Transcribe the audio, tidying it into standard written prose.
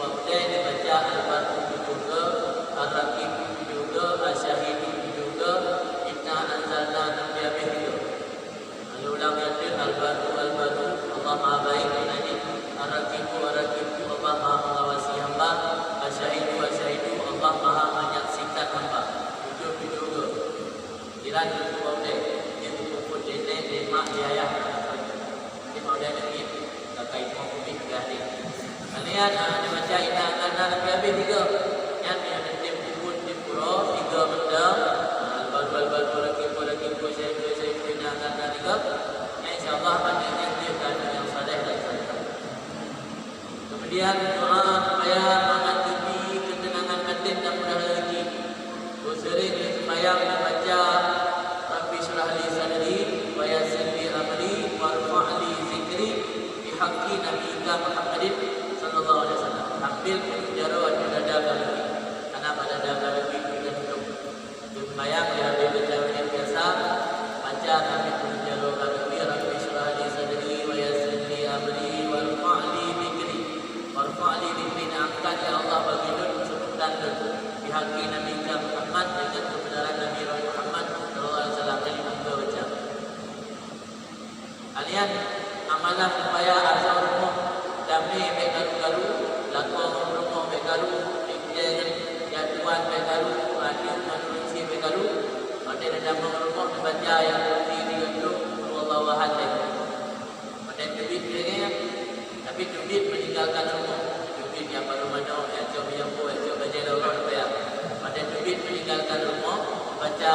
Kemudian dibaca Al-Baqarah juga, Ar-Raqib juga, Asy-Syahid juga, Inna anzalna Nabiyyah juga. Lalu ulang yang dia Al-Baqarah, Allah Maha Baik ini. Ar-Raqib, Allah Maha mengawasi hamba. Asy-Syahid, Allah Maha menyaksikan hamba. Juga. Jiran itu boleh. Dia kumpul nenek, mak, ayah. Dia mau dia lagi. Kakak ibu kubik gadi. Kalian ada baca Inna anzalna Nabiyyah juga. Yang ada tim kumpul di pulau 3 benda. Al-Baqarah, Ar-Raqib, Asy-Syahid, Inna anzalna juga. InsyaAllah banyak yang saleh dan saleh. Kemudian doa supaya menghadapi ketenangan batin dan mudah rezeki. Sering sembahyang membaca Rabbi syrah li sadri wa yassir li amri warfa' li zikri bi haqqi nabiyyika Muhammadin sallallahu alaihi wasallam. Ambil penjara ada dada lagi. Karena pada dada lagi kita hidup. Sembahyang dia baca yang biasa, baca Rabbi penjara Rabbi syrah li sadri wa yassir li amri warfa' li zikri. Warfa' li zikri, angkat ya Allah bagi sebutan di haqqi nabiyyika Muhammad dengan kebenaran Nabi Muhammad sallallahu alaihi wasallam dari bangga baca. Kalian amalan supaya asal rumah damai bekaru lakon rumah bekaru dengan jatuhan bekaru adil manusia bekaru pada dalam rumah dibaca yang berdiri untuk wallahu ahad. Pada duit dia tapi duit meninggalkan rumah. Duit yang baru mana ya coba yang buat coba jadi orang dia. Pada duit meninggalkan rumah baca